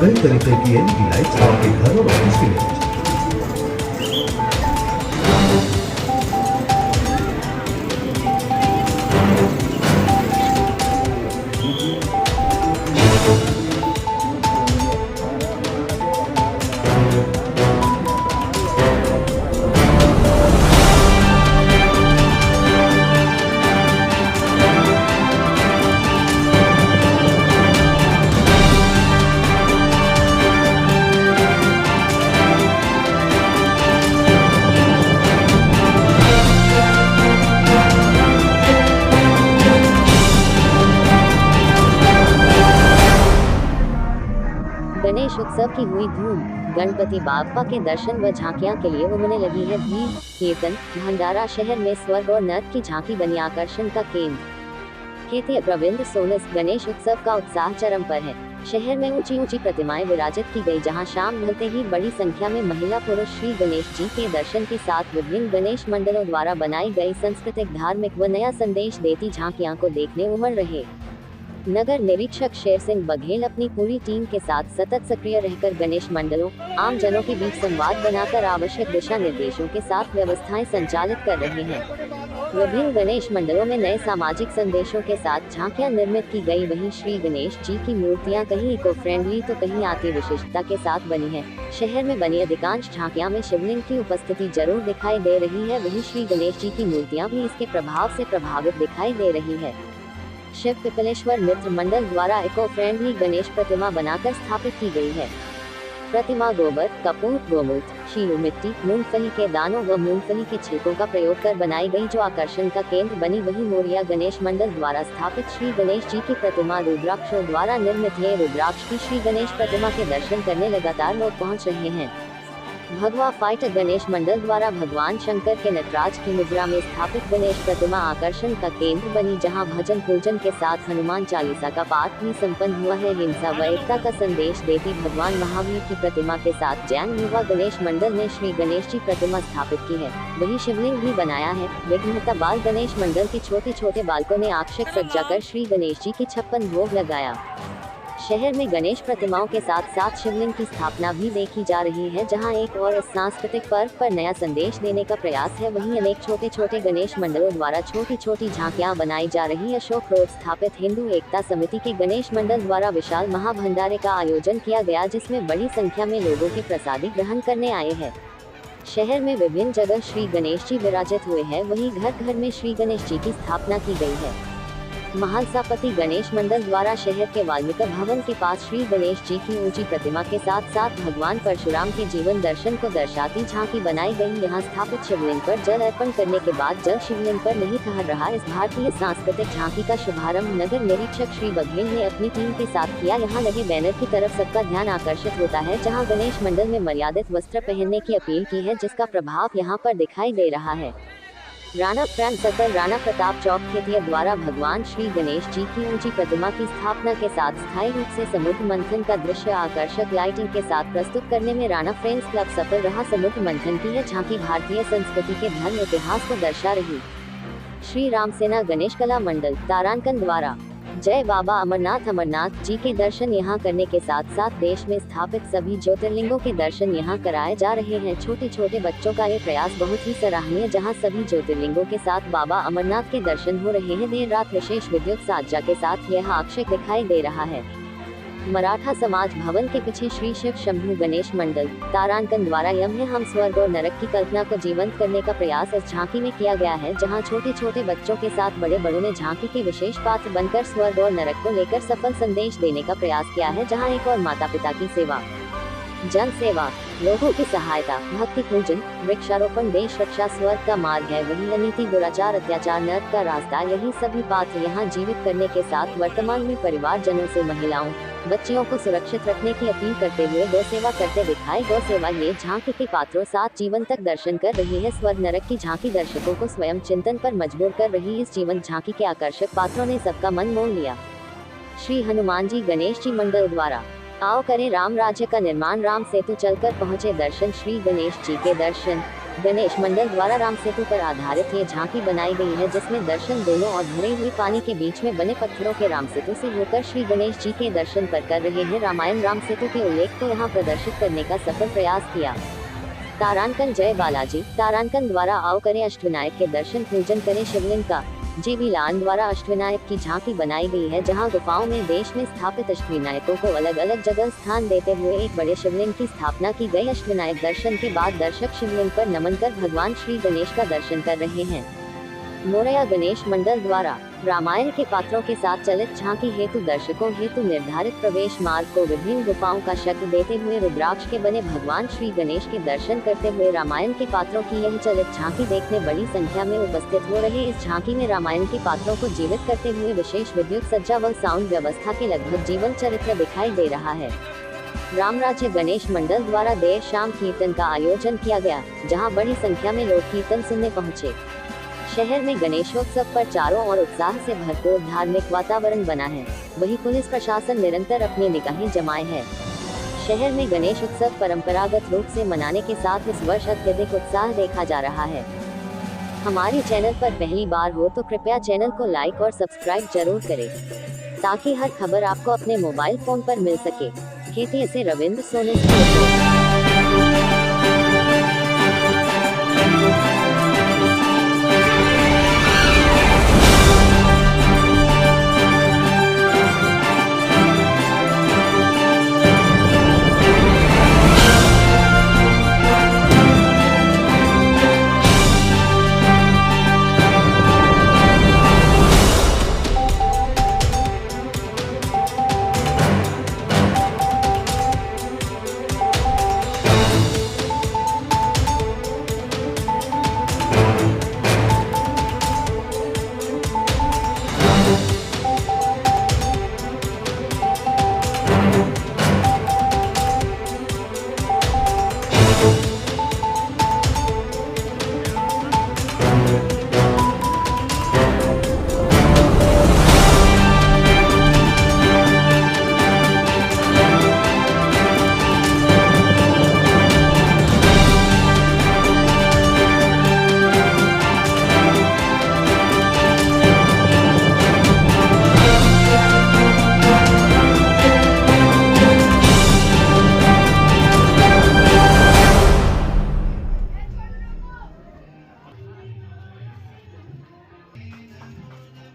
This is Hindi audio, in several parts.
कई तरीके की एलईडी लाइट्स आपके घर और ऑफिस के लिए। गणेश उत्सव की हुई धूम। गणपति बाप्पा के दर्शन व झांकियां के लिए उमड़ने लगी है भीड़। कीर्तन भंडारा शहर में स्वर्ग और नर्क की झांकी बनी आकर्षण का केंद्र। खेती प्रविंद सोनस गणेश उत्सव का उत्साह चरम पर है। शहर में ऊंची ऊंची प्रतिमाएं विराजित की गई, जहां शाम ढलते ही बड़ी संख्या में महिला पुरुष श्री गणेश जी के दर्शन के साथ विभिन्न गणेश मंडलों द्वारा बनाई गई सांस्कृतिक, धार्मिक व नया संदेश देती झांकियां को देखने उमड़ रहे। नगर निरीक्षक शेर सिंह बघेल अपनी पूरी टीम के साथ सतत सक्रिय रहकर गणेश मंडलों, आम जनों के बीच संवाद बनाकर आवश्यक दिशा निर्देशों के साथ व्यवस्थाएं संचालित कर रहे हैं। विभिन्न गणेश मंडलों में नए सामाजिक संदेशों के साथ झांकियां निर्मित की गई। वहीं श्री गणेश जी की मूर्तियां कहीं इको फ्रेंडली तो कहीं अति विशिष्टता के साथ बनी है। शहर में बनी अधिकांश झांकियां में शिवलिंग की उपस्थिति जरूर दिखाई दे रही है, वहीं श्री गणेश जी की मूर्तियां भी इसके प्रभाव से प्रभावित दिखाई दे रही है। शिव पिपलेश्वर मित्र मंडल द्वारा इको फ्रेंडली गणेश प्रतिमा बनाकर स्थापित की गई है। प्रतिमा गोबर, कपूर, गोमूत्र, शीलू मिट्टी, मूंगफली के दानों व मूंगफली के छिलकों का प्रयोग कर बनाई गई, जो आकर्षण का केंद्र बनी। वहीं मोरिया गणेश मंडल द्वारा स्थापित श्री गणेश जी की प्रतिमा रुद्राक्षों द्वारा निर्मित है। रुद्राक्ष की श्री गणेश प्रतिमा के दर्शन करने लगातार लोग पहुँच रहे हैं। भगवा फाइट गणेश मंडल द्वारा भगवान शंकर के नटराज की मुद्रा में स्थापित गणेश प्रतिमा आकर्षण का केंद्र बनी, जहां भजन पूजन के साथ हनुमान चालीसा का पाठ भी संपन्न हुआ है। हिंसा व एकता का संदेश देती भगवान महावीर की प्रतिमा के साथ जैन युवा गणेश मंडल ने श्री गणेश जी प्रतिमा स्थापित की है। वही शिवलिंग भी बनाया है। विघ्नहर्ता बाल गणेश मंडल के छोटे छोटे बालकों ने आकर्षक सज्जा कर श्री गणेश जी के 56 भोग लगाया। शहर में गणेश प्रतिमाओं के साथ साथ शिवलिंग की स्थापना भी देखी जा रही है, जहां एक और इस सांस्कृतिक पर्व पर नया संदेश देने का प्रयास है। वहीं अनेक छोटे छोटे गणेश मंडलों द्वारा छोटी छोटी झांकियां बनाई जा रही। अशोक रोड स्थापित हिंदू एकता समिति के गणेश मंडल द्वारा विशाल महाभंडारे का आयोजन किया गया, जिसमें बड़ी संख्या में लोगों के प्रसादी ग्रहण करने आए हैं। शहर में विभिन्न जगह श्री गणेश जी विराजित हुए हैं। वहीं घर घर में श्री गणेश जी की स्थापना की गई है। महानसापति गणेश मंडल द्वारा शहर के वाल्मीकि भवन के पास श्री गणेश जी की ऊंची प्रतिमा के साथ साथ भगवान परशुराम के जीवन दर्शन को दर्शाती झांकी बनाई गई। यहां स्थापित शिवलिंग पर जल अर्पण करने के बाद जल शिवलिंग पर नहीं ठहर रहा। इस भारतीय सांस्कृतिक झांकी का शुभारंभ नगर निरीक्षक श्री बघेल ने अपनी टीम के साथ किया। यहाँ लगे बैनर की तरफ सबका ध्यान आकर्षित होता है, जहाँ गणेश मंडल में मर्यादित वस्त्र पहनने की अपील की है, जिसका प्रभाव यहाँ पर दिखाई दे रहा है। राणा फ्रेंड सर्कल राणा प्रताप चौक खेतिया द्वारा भगवान श्री गणेश जी की ऊंची प्रतिमा की स्थापना के साथ स्थायी रूप से समुद्र मंथन का दृश्य आकर्षक लाइटिंग के साथ प्रस्तुत करने में राणा फ्रेंड्स क्लब सफल रहा। समुद्र मंथन की यह झांकी भारतीय संस्कृति के धर्म इतिहास को दर्शा रही। श्री रामसेना गणेश कला मंडल तारांकन द्वारा जय बाबा अमरनाथ जी के दर्शन यहाँ करने के साथ साथ देश में स्थापित सभी ज्योतिर्लिंगों के दर्शन यहाँ कराए जा रहे हैं। छोटे छोटे बच्चों का ये प्रयास बहुत ही सराहनीय, जहाँ सभी ज्योतिर्लिंगों के साथ बाबा अमरनाथ के दर्शन हो रहे हैं। देर रात विशेष विद्युत साज्जा के साथ यह आकर्षक दिखाई दे रहा है। मराठा समाज भवन के पीछे श्री शिव शंभू गणेश मंडल तारांकन द्वारा यम है हम स्वर्ग और नरक की कल्पना को जीवंत करने का प्रयास इस झांकी में किया गया है, जहां छोटे छोटे बच्चों के साथ बड़े बड़ों ने झांकी के विशेष पात्र बनकर स्वर्ग और नरक को लेकर सफल संदेश देने का प्रयास किया है। जहां एक और माता पिता की सेवा, जन सेवा, लोगों की सहायता, भक्ति पूजन, वृक्षारोपण, देश रक्षा स्वर्ग का मार्ग है। वही अनीति, दुराचार, अत्याचार नर्क का रास्ता, यही सभी पात्र यहाँ जीवित करने के साथ वर्तमान में परिवार जनों से महिलाओं बच्चियों को सुरक्षित रखने की अपील करते हुए गौ सेवा करते दिखाई। गौ सेवा ये झांकी के पात्रों साथ जीवन तक दर्शन कर रही है। स्वर्ग नरक की झांकी दर्शकों को स्वयं चिंतन पर मजबूर कर रही। इस जीवन झांकी के आकर्षक पात्रों ने सबका मन मोह लिया। श्री हनुमान जी गणेश जी मंडल द्वारा आओ करें राम राज्य का निर्माण, राम सेतु चलकर पहुँचे दर्शन। श्री गणेश जी के दर्शन गणेश मंडल द्वारा राम सेतु पर आधारित ये झांकी बनाई गई है, जिसमें दर्शन दोनों और भरे हुए पानी के बीच में बने पत्थरों के राम सेतु से होकर श्री गणेश जी के दर्शन कर रहे हैं। रामायण राम सेतु के उल्लेख को यहाँ प्रदर्शित करने का सफल प्रयास किया। तारांकन जय बालाजी। तारांकन द्वारा आओ करें अष्टविनायक के दर्शन, पूजन करें शिवलिंग का। JB लान द्वारा अष्टविनायक की झांकी बनाई गई है, जहां गुफाओं में देश में स्थापित अष्टविनायकों को अलग अलग जगह स्थान देते हुए एक बड़े शिवलिंग की स्थापना की गई। अष्टविनायक दर्शन के बाद दर्शक शिवलिंग पर नमन कर भगवान श्री गणेश का दर्शन कर रहे हैं। मोरया गणेश मंडल द्वारा रामायण के पात्रों के साथ चलित झांकी हेतु दर्शकों हेतु निर्धारित प्रवेश मार्ग को विभिन्न गुफाओं का शक्ल देते हुए रुद्राक्ष के बने भगवान श्री गणेश के दर्शन करते हुए रामायण के पात्रों की यह चलित झांकी देखने बड़ी संख्या में उपस्थित हो रहे। इस झांकी में रामायण के पात्रों को जीवित करते हुए विशेष विद्युत सज्जा व साउंड व्यवस्था के लगभग जीवन चरित्र दिखाई दे रहा है। रामराज्य गणेश मंडल द्वारा देर शाम कीर्तन का आयोजन किया गया, जहाँ बड़ी संख्या में लोग कीर्तन सुनने पहुँचे। शहर में गणेशोत्सव पर चारों ओर उत्साह से भरपूर धार्मिक वातावरण बना है। वहीं पुलिस प्रशासन निरंतर अपनी निगाहें जमाए है। शहर में गणेश उत्सव परंपरागत रूप से मनाने के साथ इस वर्ष अत्यधिक उत्साह देखा जा रहा है। हमारे चैनल पर पहली बार हो तो कृपया चैनल को लाइक और सब्सक्राइब जरूर करें, ताकि हर खबर आपको अपने मोबाइल फोन पर मिल सके। खेती से रविंद्र सोनी।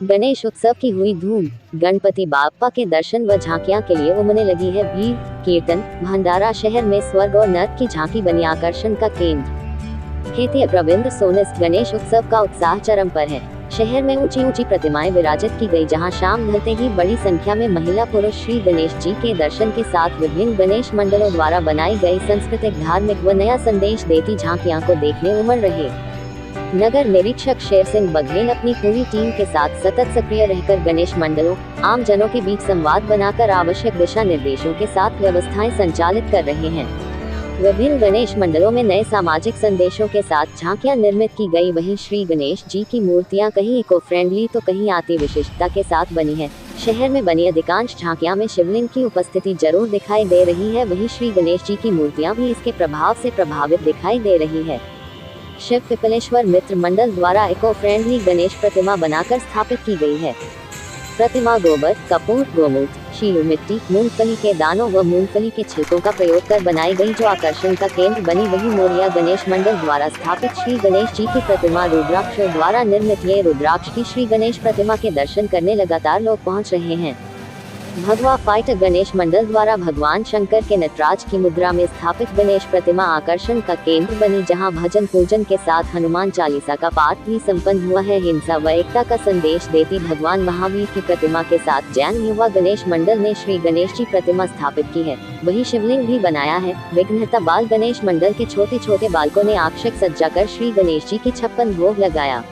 गणेश उत्सव की हुई धूम। गणपति बाप्पा के दर्शन व झांकियां के लिए उमड़ने लगी है भीड़। कीर्तन भंडारा। शहर में स्वर्ग और नर्क की झांकी बनी आकर्षण का केंद्र। खेती रविंद्र सोनिस। गणेश उत्सव का उत्साह चरम पर है। शहर में ऊंची ऊंची प्रतिमाएं विराजित की गई, जहां शाम ढलते ही बड़ी संख्या में महिला पुरुष श्री गणेश जी के दर्शन के साथ विभिन्न गणेश मंडलों द्वारा बनाई गई सांस्कृतिक, धार्मिक व नया संदेश देती झांकियां को देखने उमड़ रहे। नगर निरीक्षक शेर सिंह बघेल अपनी पूरी टीम के साथ सतत सक्रिय रहकर गणेश मंडलों, आम जनों के बीच संवाद बनाकर आवश्यक दिशा निर्देशों के साथ व्यवस्थाएं संचालित कर रहे हैं। विभिन्न गणेश मंडलों में नए सामाजिक संदेशों के साथ झांकियां निर्मित की गई। वहीं श्री गणेश जी की मूर्तियां कहीं इको फ्रेंडली तो कहीं अति विशिष्टता के साथ बनी है। शहर में बनी अधिकांश झांकियां में शिवलिंग की उपस्थिति जरूर दिखाई दे रही है। वहीं श्री गणेश जी की मूर्तियां भी इसके प्रभाव से प्रभावित दिखाई दे रही है। शिव पिपलेश्वर मित्र मंडल द्वारा इको फ्रेंडली गणेश प्रतिमा बनाकर स्थापित की गई है। प्रतिमा गोबर, कपूर, गोमूत्र, शीलू मिट्टी, मूंगफली के दानों व मूंगफली के छिलकों का प्रयोग कर बनाई गई, जो आकर्षण का केंद्र बनी। वहीं मोरिया गणेश मंडल द्वारा स्थापित श्री गणेश जी की प्रतिमा रुद्राक्ष द्वारा निर्मित। ये रुद्राक्ष की श्री गणेश प्रतिमा के दर्शन करने लगातार लोग पहुंच रहे हैं। भगवा फाइट गणेश मंडल द्वारा भगवान शंकर के नटराज की मुद्रा में स्थापित गणेश प्रतिमा आकर्षण का केंद्र बनी, जहां भजन पूजन के साथ हनुमान चालीसा का पाठ भी संपन्न हुआ है। हिंसा व एकता का संदेश देती भगवान महावीर की प्रतिमा के साथ जैन युवा गणेश मंडल ने श्री गणेश जी प्रतिमा स्थापित की है। वही शिवलिंग भी बनाया है। विघ्नहर्ता बाल गणेश मंडल के छोटे छोटे बालकों ने आकर्षक सज्जा कर श्री गणेश जी की 56 भोग लगाया।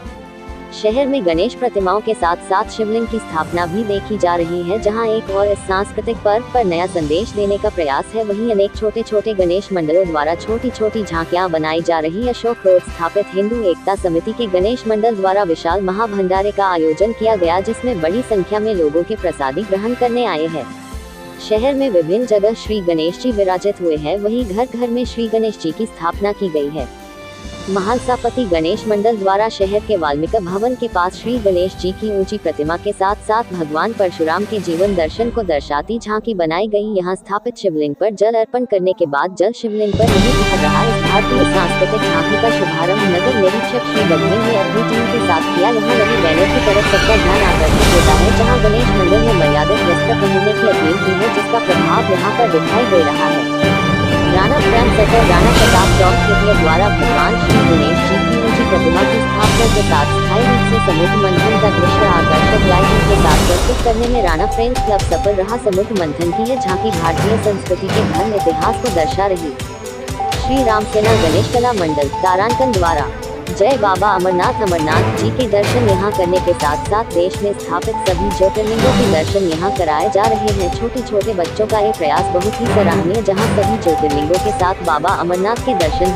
शहर में गणेश प्रतिमाओं के साथ साथ शिवलिंग की स्थापना भी देखी जा रही है, जहां एक और इस सांस्कृतिक पर्व पर नया संदेश देने का प्रयास है। वहीं अनेक छोटे छोटे गणेश मंडलों द्वारा छोटी छोटी झांकियां बनाई जा रही। अशोक रोड स्थापित हिंदू एकता समिति के गणेश मंडल द्वारा विशाल महाभंडारे का आयोजन किया गया, जिसमें बड़ी संख्या में लोगों के प्रसादी ग्रहण करने आए हैं। शहर में विभिन्न जगह श्री गणेश जी विराजित हुए हैं। वहीं घर घर में श्री गणेश जी की स्थापना की गई है। महासापति गणेश मंडल द्वारा शहर के वाल्मीकि भवन के पास श्री गणेश जी की ऊंची प्रतिमा के साथ साथ भगवान परशुराम के जीवन दर्शन को दर्शाती झांकी बनाई गई। यहां स्थापित शिवलिंग पर जल अर्पण करने के बाद जल शिवलिंग पर नहीं बह रहा। इस भारतीय सांस्कृतिक झांकी का शुभारंभ नगर निरीक्षक श्री बघेल ने अपनी टीम के साथ किया। यहाँ लगी बैनर की तरफ सबका ध्यान आकर्षित होता है, जहाँ गणेश मंडल ने मर्यादित वस्त्र पहनने की अपील की है, जिसका प्रभाव यहाँ पर दिखाई दे रहा है। राणा फ्रेंड सेक्टर राणा प्रताप चौक के द्वारा भगवान श्री गणेश जी की ऊंची प्रतिमा की स्थापना के साथ स्थायी रूप से समुद्र मंथन का दृश्य आकर्षक लाइटिंग के साथ प्रस्तुत करने में राणा फ्रेंड्स क्लब सफल रहा। समुद्र मंथन की यह झांकी भारतीय संस्कृति के धर्म इतिहास को दर्शा रही। श्री रामसेना गणेश कला मंडल तारांकन द्वारा जय बाबा अमरनाथ जी के दर्शन यहाँ करने के साथ साथ देश में स्थापित सभी ज्योतिर्लिंगों के दर्शन यहाँ कराए जा रहे हैं। छोटे बच्चों का ये प्रयास बहुत ही सराहनीय, जहाँ सभी ज्योतिर्लिंगों के साथ बाबा अमरनाथ के दर्शन